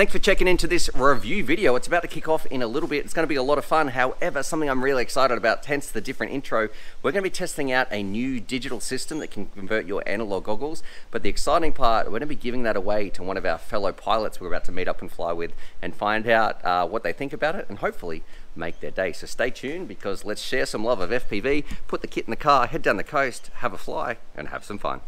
Thanks for checking into this review video. It's about to kick off in a little bit. It's going to be a lot of fun. However, something I'm really excited about, hence the different intro, we're going to be testing out a new digital system that can convert your analog goggles. But the exciting part, we're going to be giving that away to one of our fellow pilots we're about to meet up and fly with and find out what they think about it and hopefully make their day. So stay tuned because let's share some love of FPV, put the kit in the car, head down the coast, have a fly and have some fun.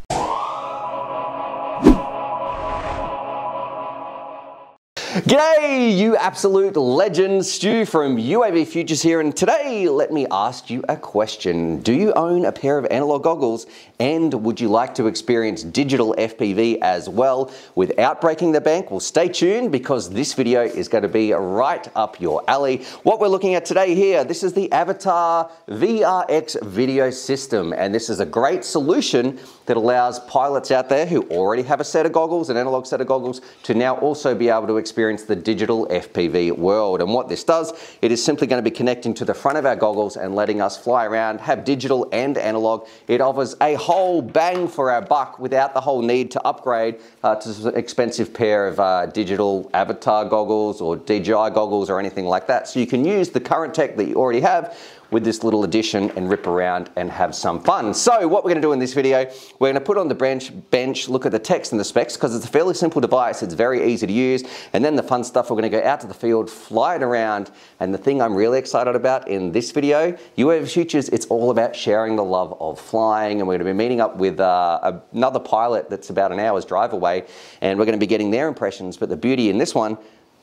G'day, you absolute legends. Stu from UAVfutures here, and today let me ask you a question. Do you own a pair of analog goggles, and would you like to experience digital FPV as well without breaking the bank? Well, stay tuned because this video is going to be right up your alley. What we're looking at today here, this is the Avatar VRX video system, and this is a great solution that allows pilots out there who already have a set of goggles, an analog set of goggles, to now also be able to experience the digital FPV world. And what this does, it is simply going to be connecting to the front of our goggles and letting us fly around, have digital and analog. It offers a whole bang for our buck without the whole need to upgrade to an expensive pair of digital Avatar goggles or DJI goggles or anything like that. So you can use the current tech that you already have with this little addition and rip around and have some fun. So what we're going to do in this video, we're going to put on the bench, look at the text and the specs because it's a fairly simple device. It's very easy to use. And then the fun stuff, we're going to go out to the field, fly it around. And the thing I'm really excited about in this video, UAVfutures, it's all about sharing the love of flying. And we're going to be meeting up with another pilot that's about an hour's drive away. And we're going to be getting their impressions. But the beauty in this one,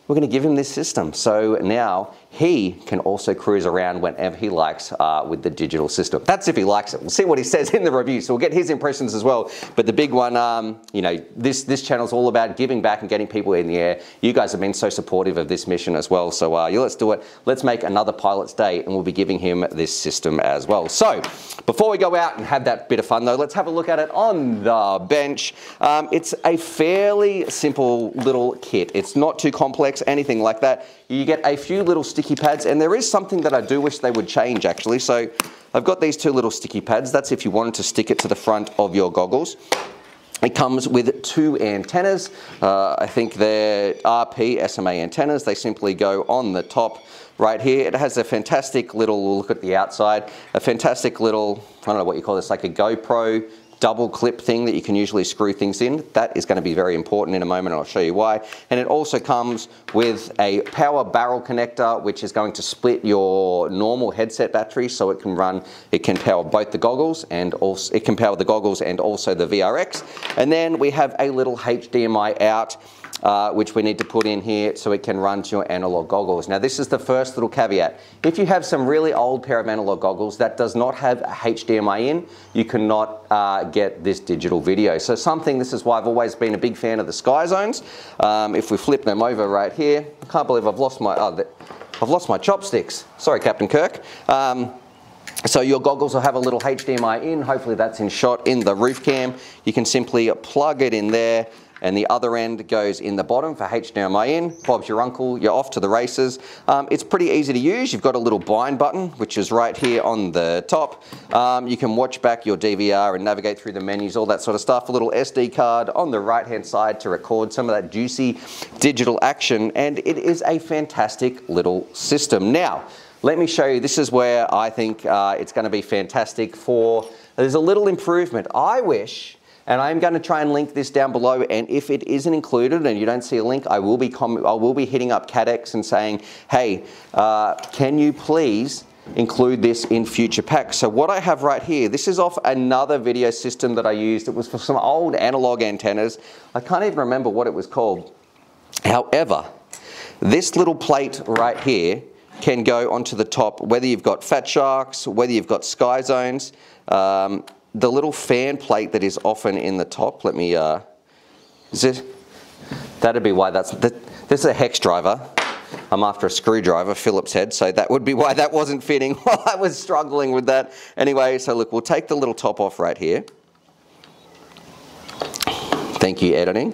we're going to give him this system. So now he can also cruise around whenever he likes with the digital system. That's if he likes it. We'll see what he says in the review. So we'll get his impressions as well. But the big one, you know, this channel's all about giving back and getting people in the air. You guys have been so supportive of this mission as well. So let's do it. Let's make another pilot's day and we'll be giving him this system as well. So before we go out and have that bit of fun though, let's have a look at it on the bench. It's a fairly simple little kit. It's not too complex, anything like that. You get a few little sticky pads, and there is something that I do wish they would change actually. So I've got these two little sticky pads. That's if you wanted to stick it to the front of your goggles. It comes with two antennas. I think they're RP SMA antennas. They simply go on the top right here. It has a fantastic little, look at the outside, a fantastic little, I don't know what you call this, like a GoPro double clip thing that you can usually screw things in. That is going to be very important in a moment, and I'll show you why. And it also comes with a power barrel connector, which is going to split your normal headset battery so it can power both the goggles and also it can power the goggles and also the VRX. And then we have a little HDMI out, which we need to put in here so it can run to your analog goggles. Now this is the first little caveat. If you have some really old pair of analog goggles that does not have a HDMI in, you cannot get this digital video. So this is why I've always been a big fan of the skyzones. If we flip them over right here, I can't believe I've lost my chopsticks. Sorry, Captain Kirk. So your goggles will have a little HDMI in. Hopefully that's in shot in the roof cam. You can simply plug it in there, and the other end goes in the bottom for HDMI in. Bob's your uncle, you're off to the races. It's pretty easy to use. You've got a little bind button, which is right here on the top. You can watch back your DVR and navigate through the menus, all that sort of stuff. A little SD card on the right-hand side to record some of that juicy digital action, and it is a fantastic little system. Now, let me show you, this is where I think it's going to be fantastic there's a little improvement. I wish, and I'm going to try and link this down below, and if it isn't included and you don't see a link, I will be hitting up Caddex and saying, hey, can you please include this in future packs? So what I have right here, this is off another video system that I used. It was for some old analog antennas. I can't even remember what it was called. However, this little plate right here can go onto the top, whether you've got Fat Sharks, whether you've got Skyzones. The little fan plate that is often in the top, that'd be why this is a hex driver. I'm after a screwdriver, Phillips head, so that would be why that wasn't fitting while I was struggling with that. Anyway, so look, we'll take the little top off right here. Thank you, editing.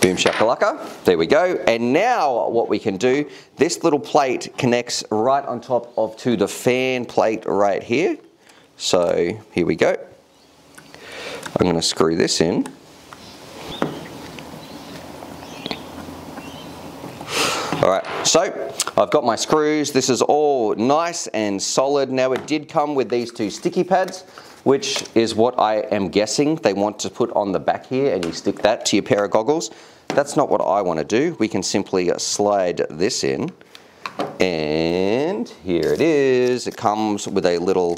Boom shakalaka, there we go. And now what we can do, this little plate connects right on top to the fan plate right here. So here we go. I'm going to screw this in. Alright, so I've got my screws. This is all nice and solid. Now it did come with these two sticky pads, which is what I am guessing they want to put on the back here, and you stick that to your pair of goggles. That's not what I want to do. We can simply slide this in, and here it is. It comes with a little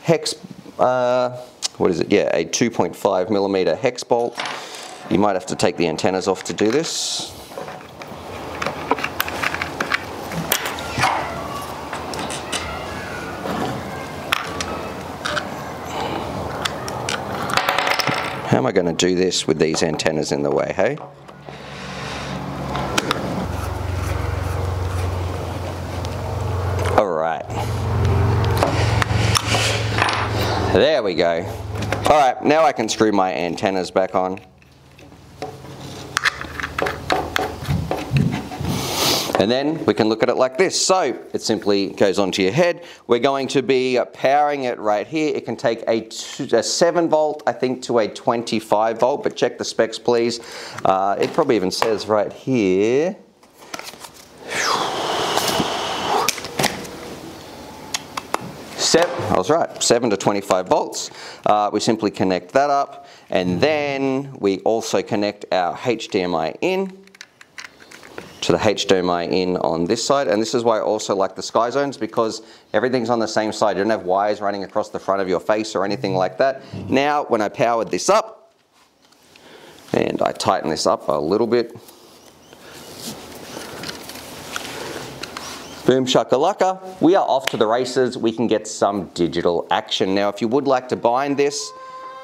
hex, what is it? Yeah, a 2.5 millimeter hex bolt. You might have to take the antennas off to do this. How am I going to do this with these antennas in the way, hey? Alright. There we go. Alright, now I can screw my antennas back on. And then we can look at it like this. So it simply goes onto your head. We're going to be powering it right here. It can take a 7 volt, I think, to a 25 volt, but check the specs, please. It probably even says right here. I was right, 7 to 25 volts. We simply connect that up, and then we also connect our HDMI in to the HDMI in on this side. And this is why I also like the skyzones, because everything's on the same side. You don't have wires running across the front of your face or anything like that. Now, when I powered this up, and I tighten this up a little bit, boom shakalaka, we are off to the races. We can get some digital action. Now, if you would like to bind this,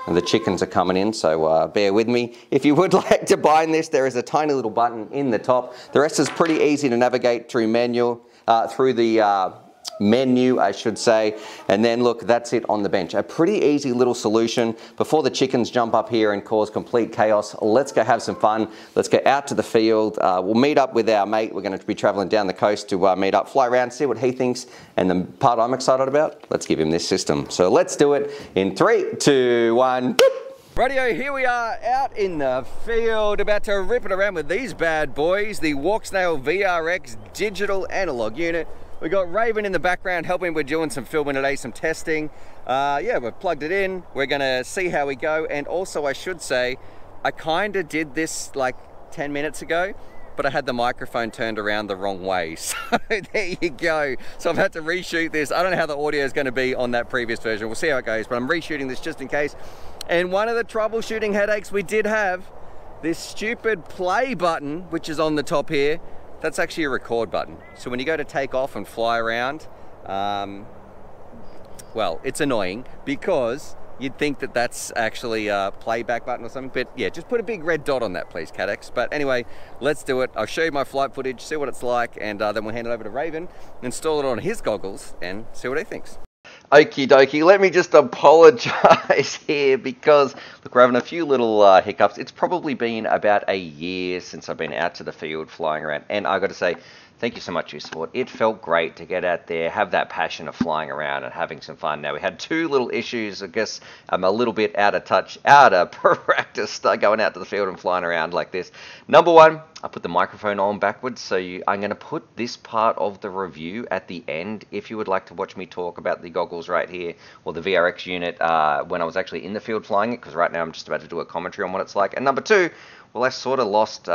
and the chickens are coming in, so bear with me. If you would like to bind this, there is a tiny little button in the top. The rest is pretty easy to navigate through the menu, I should say. And then look, that's it on the bench. A pretty easy little solution. Before the chickens jump up here and cause complete chaos, let's go have some fun. Let's go out to the field. We'll meet up with our mate. We're going to be traveling down the coast to meet up, fly around, see what he thinks. And the part I'm excited about, let's give him this system. So let's do it in 3, 2, 1. Rightio, here we are out in the field, about to rip it around with these bad boys, the walksnail VRX digital analog unit. We got Raven in the background helping. We're doing some filming today, some testing. Yeah, we've plugged it in. We're gonna see how we go. And also I should say, I kinda did this like 10 minutes ago, but I had the microphone turned around the wrong way. So there you go. So I've had to reshoot this. I don't know how the audio is gonna be on that previous version. We'll see how it goes, but I'm reshooting this just in case. And one of the troubleshooting headaches we did have, this stupid play button, which is on the top here, that's actually a record button. So when you go to take off and fly around, well, it's annoying because you'd think that that's actually a playback button or something, but yeah, just put a big red dot on that, please, Caddex. But anyway, let's do it. I'll show you my flight footage, see what it's like, and then we'll hand it over to Raven, install it on his goggles, and see what he thinks. Okie dokie, let me just apologize here because, look, we're having a few little hiccups. It's probably been about a year since I've been out to the field flying around, and I've got to say, thank you so much for your support. It felt great to get out there, have that passion of flying around and having some fun. Now, we had 2 little issues. I guess I'm a little bit out of touch, out of practice, going out to the field and flying around like this. Number 1, I put the microphone on backwards, so I'm going to put this part of the review at the end if you would like to watch me talk about the goggles right here, or the VRX unit when I was actually in the field flying it, because right now I'm just about to do a commentary on what it's like. And number 2, well, I sort of lost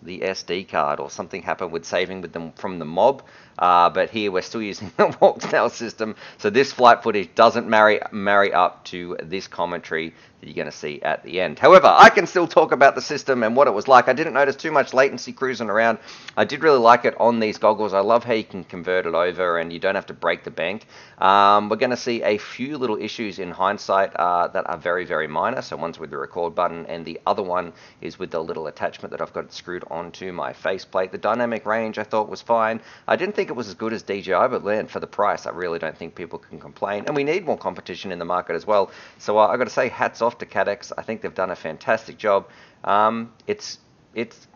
the SD card, or something happened with saving with them from the mob, but here we're still using the walksnail system, so this flight footage doesn't marry up to this commentary that you're going to see at the end. However, I can still talk about the system and what it was like. I didn't notice too much latency cruising around. I did really like it on these goggles. I love how you can convert it over and you don't have to break the bank. We're going to see a few little issues in hindsight that are very, very minor. So one's with the record button, and the other one is with the little attachment that I've got screwed onto my faceplate. The dynamic range I thought was fine. I didn't think it was as good as DJI, but man, for the price, I really don't think people can complain. And we need more competition in the market as well. So I've got to say, hats off to Caddex. I think they've done a fantastic job. It's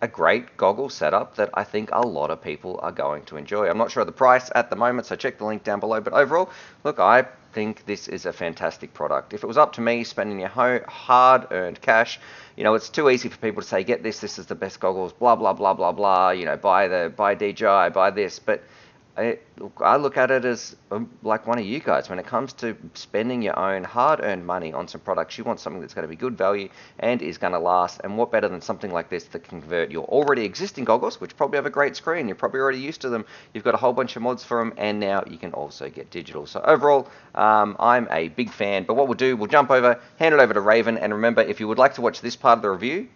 a great goggle setup that I think a lot of people are going to enjoy. I'm not sure of the price at the moment, so check the link down below. But overall, look, I think this is a fantastic product. If it was up to me, spending your hard-earned cash, you know, it's too easy for people to say, get this is the best goggles, blah, blah, blah, blah, blah, you know, buy DJI, buy this. But I look at it as like one of you guys. When it comes to spending your own hard-earned money on some products, you want something that's going to be good value and is going to last. And what better than something like this that can convert your already existing goggles, which probably have a great screen, you're probably already used to them, you've got a whole bunch of mods for them, and now you can also get digital. So overall, I'm a big fan. But what we'll do, we'll jump over, hand it over to Raven, and remember, if you would like to watch this part of the review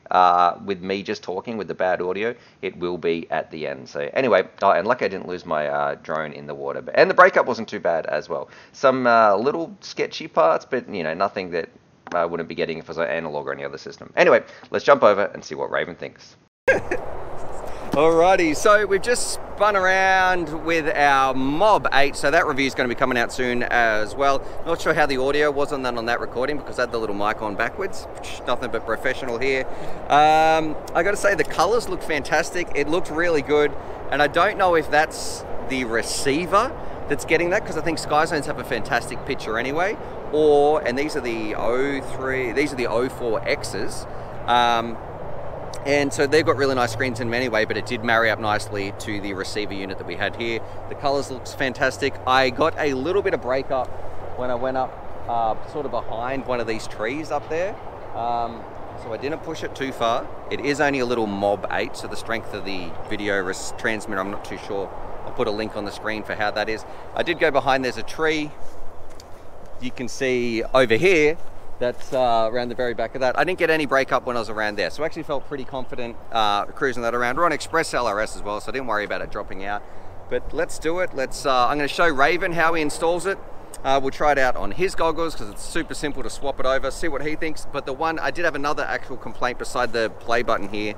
with me just talking with the bad audio, it will be at the end. So anyway, and lucky I didn't lose my drone in the water, and the breakup wasn't too bad as well. Some little sketchy parts, but you know, nothing that I wouldn't be getting if it was an analog or any other system. Anyway, let's jump over and see what Raven thinks. Alrighty, so we've just spun around with our Mob 8, so that review is going to be coming out soon as well. Not sure how the audio was on that recording because I had the little mic on backwards. Nothing but professional here. I got to say, the colors look fantastic. It looked really good, and I don't know if that's the receiver that's getting that, because I think Skyzones have a fantastic picture anyway, and these are the 04Xs, and so they've got really nice screens in them anyway, but it did marry up nicely to the receiver unit that we had here. The colors looks fantastic. I got a little bit of breakup when I went up sort of behind one of these trees up there, so I didn't push it too far. It is only a little Mob 8, so the strength of the video transmitter, I'm not too sure. I'll put a link on the screen for how that is. I did go behind, there's a tree. You can see over here, that's around the very back of that. I didn't get any breakup when I was around there, so I actually felt pretty confident cruising that around. We're on Express LRS as well, so I didn't worry about it dropping out. But let's do it. I'm gonna show Raven how he installs it. We'll try it out on his goggles because it's super simple to swap it over, see what he thinks. But I did have another actual complaint beside the play button here,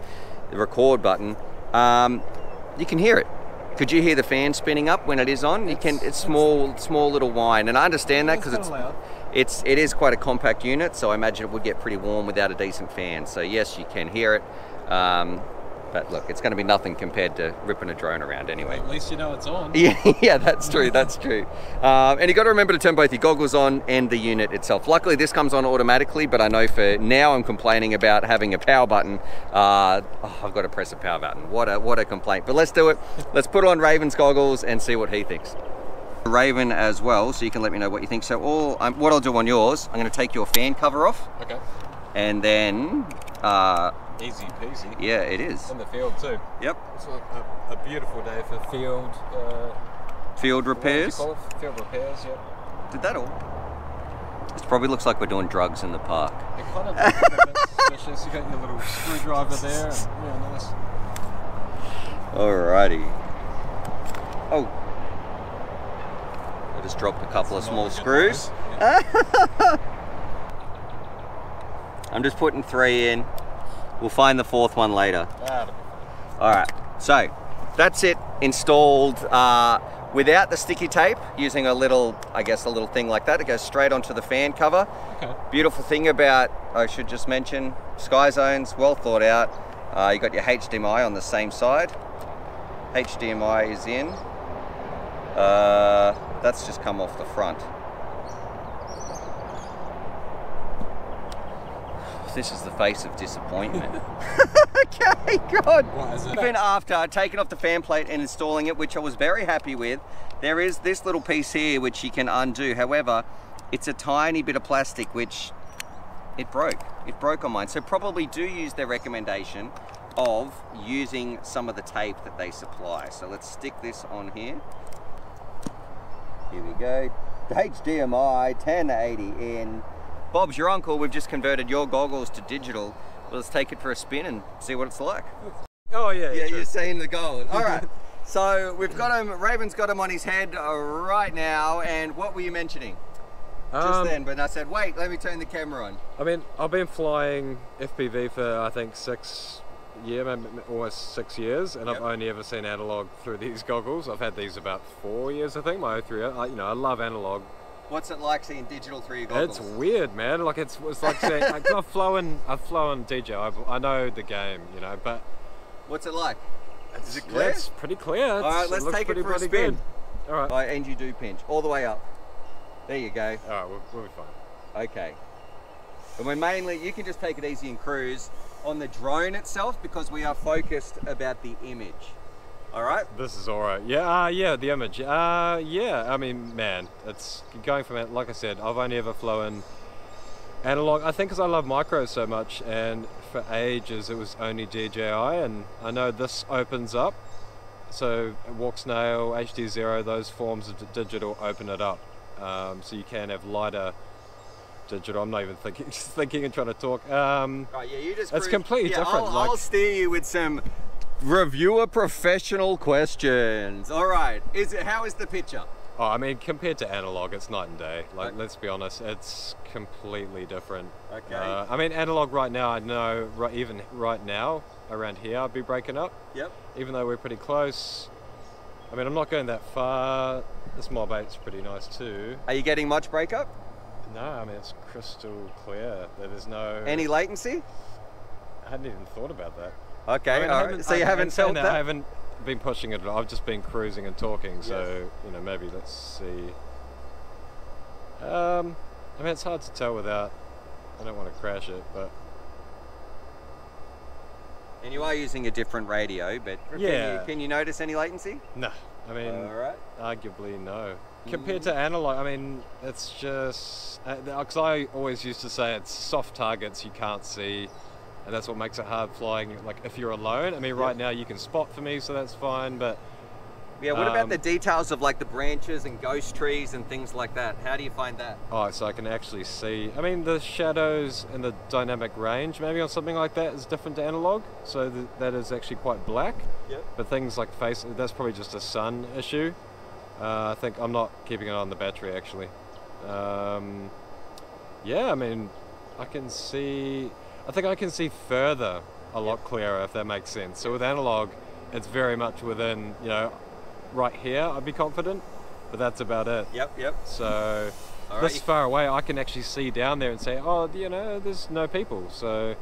the record button. You can hear it. Could you hear the fan spinning up when it is on? It's small little whine, and I understand that because it is quite a compact unit, so I imagine it would get pretty warm without a decent fan. So yes, you can hear it. But look, it's going to be nothing compared to ripping a drone around anyway. Well, at least you know it's on. Yeah, that's true, that's true. And you got to remember to turn both your goggles on and the unit itself. Luckily, this comes on automatically, but I know for now I'm complaining about having a power button. I've got to press a power button. What a complaint. But let's do it. Let's put on Raven's goggles and see what he thinks. Raven as well, so you can let me know what you think. So what I'll do on yours, I'm going to take your fan cover off. Okay. And then... easy peasy. Yeah, it is. In the field too. Yep. It's a beautiful day for field repairs. What do you call it? Field repairs. Yep. Did that all? This probably looks like we're doing drugs in the park. It kind of does, especially as you got your little screwdriver there. And, yeah, nice. Alrighty. Oh. I just dropped a couple of small screws. Yeah. I'm just putting 3 in. We'll find the 4th one later. Alright, so that's it installed without the sticky tape, using a little thing like that. It goes straight onto the fan cover. Okay. Beautiful thing about, I should just mention, Skyzones, well thought out. You got your HDMI on the same side. HDMI is in. That's just come off the front. This is the face of disappointment. Okay, God. What is it? Even after taking off the fan plate and installing it, which I was very happy with, there is this little piece here which you can undo. However, it's a tiny bit of plastic which it broke. It broke on mine. So probably do use their recommendation of using some of the tape that they supply. So let's stick this on here. Here we go. HDMI 1080 in. Bob's your uncle, we've just converted your goggles to digital. Well, let's take it for a spin and see what it's like. Oh yeah. Yeah, you're seeing the gold. All right, so we've got him, Raven's got him on his head right now, and what were you mentioning? Just then, but I said, wait, let me turn the camera on. I mean, I've been flying FPV for, I think, almost 6 years, and I've only ever seen analog through these goggles. I've had these about 4 years, I think, my 03. I love analog. What's it like seeing digital through your goggles? It's weird, man. Like it's like saying, I've flown DJ. I know the game, but what's it like? Is it clear? It's pretty clear. All right, let's take it for a spin. All right. And you do pinch all the way up. There you go. All right, we'll be fine. Okay. And we're mainly, you can just take it easy and cruise on the drone itself because we are focused about the image. All right? This is all right. Yeah, yeah, the image. Yeah, I mean, man, it's going from, like I said, I've only ever flown analog, I think because I love micro so much, and for ages it was only DJI, and I know this opens up. So walksnail, HD0, those forms of digital open it up. So you can have lighter digital. I'm not even thinking, just thinking and trying to talk. Right, yeah, you just it's completely different. I'll steer you with some reviewer professional questions. All right, how is the picture? Oh, I mean, compared to analog, it's night and day. Like, let's be honest, it's completely different. Okay. I mean, analog right now, I know, even right now, around here, I'd be breaking up. Yep. Even though we're pretty close. I mean, I'm not going that far. This mob 8's pretty nice too. Are you getting much breakup? No, I mean, it's crystal clear. There's no... Any latency? I hadn't even thought about that. Okay, I mean, all right. So you haven't felt that? I haven't been pushing it. I've just been cruising and talking. So you know, maybe let's see. I mean, it's hard to tell without. I don't want to crash it, but. And you are using a different radio, but yeah. Can you notice any latency? No, I mean, all right. Arguably no. Compared to analog, I mean, it's just because I always used to say it's soft targets you can't see. And that's what makes it hard flying, like if you're alone. I mean, right now you can spot for me, so that's fine, but... Yeah, what about the details of like the branches and ghost trees and things like that? How do you find that? Oh, so I can actually see... I mean, the shadows and the dynamic range, maybe on something like that, is different to analog. So that is actually quite black. Yep. But things like face, that's probably just a sun issue. I think I'm not keeping it on the battery, actually. Yeah, I mean, I can see... I think I can see further a lot clearer, if that makes sense. So with analog, it's very much within, you know, right here I'd be confident, but that's about it. Yep. So this far away, I can actually see down there and say, oh, you know, there's no people. So,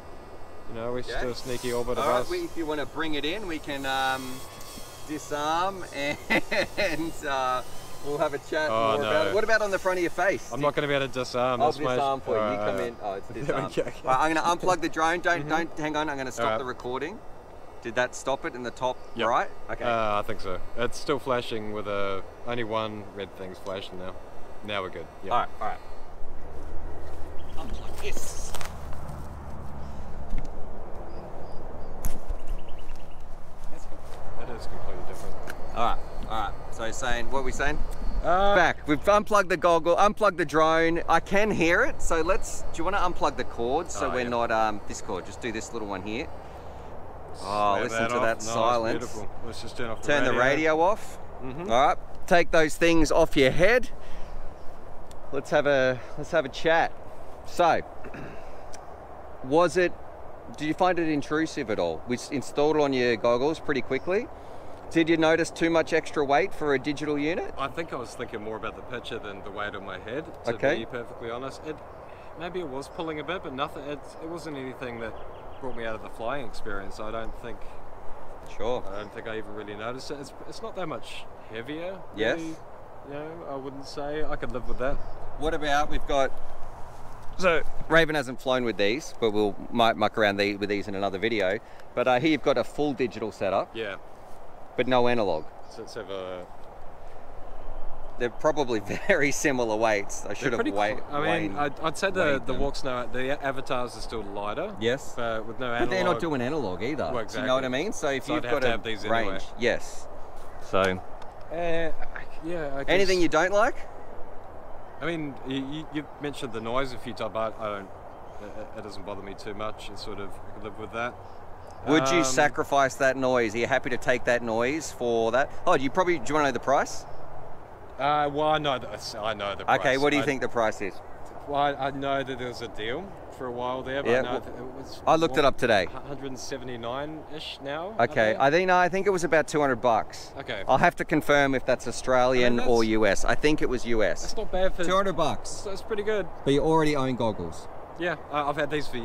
you know, we just do a sneaky orbit of us. If you want to bring it in, we can disarm and we'll have a chat more about it. What about on the front of your face? I'm not going to be able to disarm. I'll disarm for you. You come in. Oh, it's disarmed. Okay. Right, I'm going to unplug the drone. Don't hang on. I'm going to stop the recording. Did that stop it in the top right? Okay. I think so. It's still flashing with only one red thing's flashing now. Now we're good. Yeah. All right. Unplug this. That is completely different. All right. So what are we saying? Back. We've unplugged the goggle, unplugged the drone. I can hear it. So do you want to unplug the cord so we're not this cord? Just do this little one here. Oh, listen to that silence. Beautiful. Let's just turn off Turn the radio off. All right. Take those things off your head. Let's have a chat. So, did you find it intrusive at all? We installed it on your goggles pretty quickly. Did you notice too much extra weight for a digital unit? I think I was thinking more about the picture than the weight on my head, to be perfectly honest. Maybe it was pulling a bit, but nothing. It wasn't anything that brought me out of the flying experience. I don't think. Sure. I don't think I even really noticed it. It's not that much heavier. Yes. Really, you know, I wouldn't say. I could live with that. What about So Raven hasn't flown with these, but we'll might muck around with these in another video. But here you've got a full digital setup. Yeah. But no analog. So let's have a... They're probably very similar weights. I should have weighed. I mean, I'd say the walksnail, the avatars are still lighter. Yes. But with no analog. But they're not doing analog either. Well, exactly. Do you know what I mean? So if you've got to have these range, anyway. yes. So. Yeah. I guess. Anything you don't like? I mean, you mentioned the noise a few times, but I don't. It doesn't bother me too much. It's sort of, I can live with that. Would you sacrifice that noise? Are you happy to take that noise for that? Oh, do you want to know the price? Well, I know the price. Okay, what do you think the price is? Well, I know that there was a deal for a while there, but I looked it up today. 179-ish now. Okay, I think it was about $200. Okay. I'll have to confirm if that's Australian or US. I think it was US. That's not bad for $200. That's pretty good. But you already own goggles. Yeah, I've had these for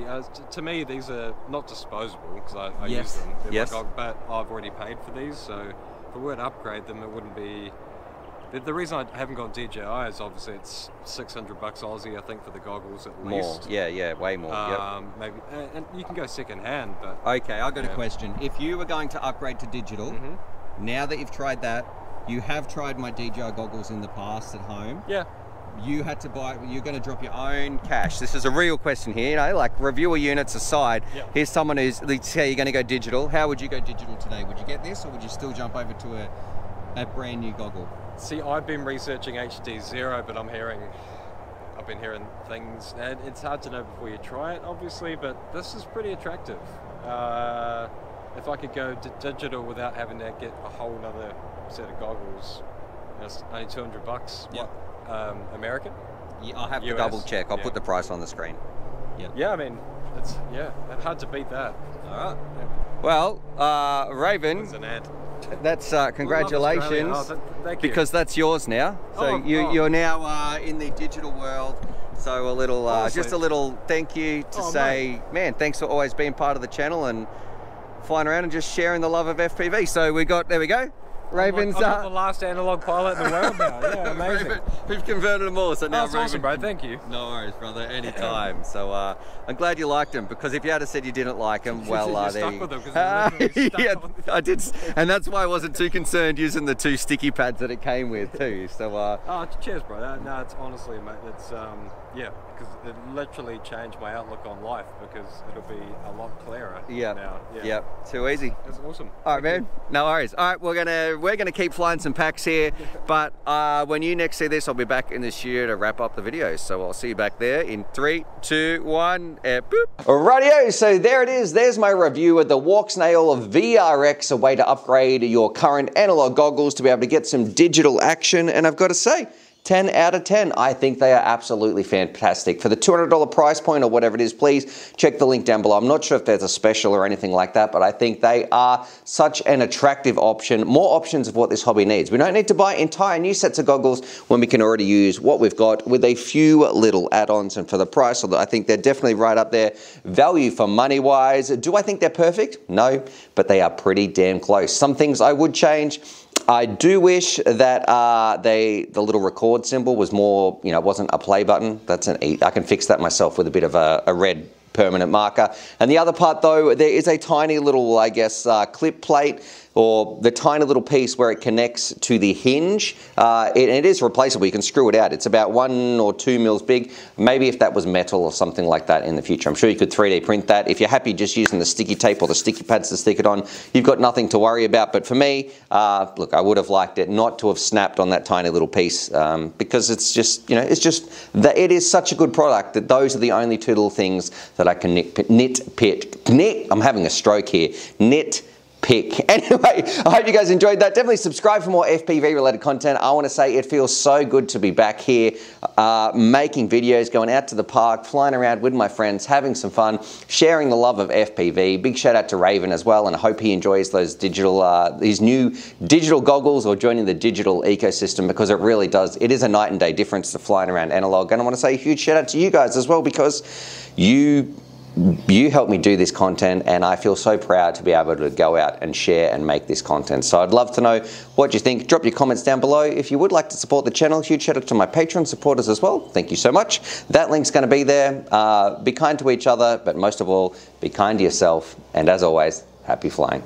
to me, these are not disposable because I use them. They're my but I've already paid for these, so if I were to upgrade them, it wouldn't be The reason I haven't gone DJI is obviously it's $600 Aussie, I think, for the goggles at More, least. yeah, way more. Maybe, and you can go second hand, but Okay, I got a question. If you were going to upgrade to digital, now that you've tried that, you have tried my DJI goggles in the past at home. Yeah. You had to buy, you're going to drop your own cash. This is a real question here, you know, like reviewer units aside. Yep. Here's someone who's, let's say you're going to go digital. How would you go digital today? Would you get this, or would you still jump over to a brand new goggle? See, I've been researching HD0, but I've been hearing things, and it's hard to know before you try it, obviously, but this is pretty attractive. If I could go digital without having to get a whole other set of goggles, it's only $200. Yep. American? Yeah, I'll have to US, double check. I'll put the price on the screen. Yeah, I mean, it's hard to beat that. All right. Yeah. Well, Raven, It's an ad. that's congratulations. Oh, thank you. Because that's yours now. So you're now in the digital world. So a little, just a little thank you to say, man, thanks for always being part of the channel and flying around and just sharing the love of FPV. So there we go. Raven's I'm the last analog pilot in the world now. Yeah, amazing. Raven, we've converted them all, so now That's awesome, bro. Thank you. No worries, brother. Anytime. So I'm glad you liked them, because if you had said you didn't like them, well, You're stuck with them because yeah, I did, and that's why I wasn't too concerned using the 2 sticky pads that it came with too. So oh, cheers, bro. No, it's honestly, mate. It's yeah, because it literally changed my outlook on life, because it'll be a lot clearer now. Yeah. Too easy. It's awesome. All right, man. No worries. All right, we're gonna keep flying some packs here, but when you next see this, I'll be back in the studio to wrap up the video. So I'll see you back there in 3, 2, 1, and boop. Rightio, so there it is. There's my review of the walksnail VRX, a way to upgrade your current analog goggles to be able to get some digital action. And I've got to say, 10 out of 10. I think they are absolutely fantastic. For the $200 price point or whatever it is, please check the link down below. I'm not sure if there's a special or anything like that, but I think they are such an attractive option. More options of what this hobby needs. We don't need to buy entire new sets of goggles when we can already use what we've got with a few little add-ons. And for the price, although I think they're definitely right up there, value for money wise. Do I think they're perfect? No, but they are pretty damn close. Some things I would change. I do wish that the little record symbol was more, you know, it wasn't a play button. That's I can fix that myself with a bit of a red permanent marker. And the other part though, there is a tiny little, I guess, clip plate, or the tiny little piece where it connects to the hinge. It is replaceable, you can screw it out. It's about 1 or 2 mils big. Maybe if that was metal or something like that in the future. I'm sure you could 3D print that. If you're happy just using the sticky tape or the sticky pads to stick it on, you've got nothing to worry about. But for me, look, I would have liked it not to have snapped on that tiny little piece, because it's just, you know, it's just that it is such a good product that those are the only 2 little things that I can nitpick. I'm having a stroke here. Pick. Anyway, I hope you guys enjoyed that. Definitely subscribe for more FPV related content. I want to say it feels so good to be back here making videos, going out to the park, flying around with my friends, having some fun, sharing the love of FPV. Big shout out to Raven as well, and I hope he enjoys those digital, these new digital goggles, or joining the digital ecosystem, because it really does. It is a night and day difference to flying around analog. And I want to say a huge shout out to you guys as well, because you help me do this content, and I feel so proud to be able to go out and share and make this content. So I'd love to know what you think. Drop your comments down below. If you would like to support the channel, huge shout out to my Patreon supporters as well. Thank you so much. That link's going to be there. Be kind to each other, but most of all, be kind to yourself. And as always, happy flying.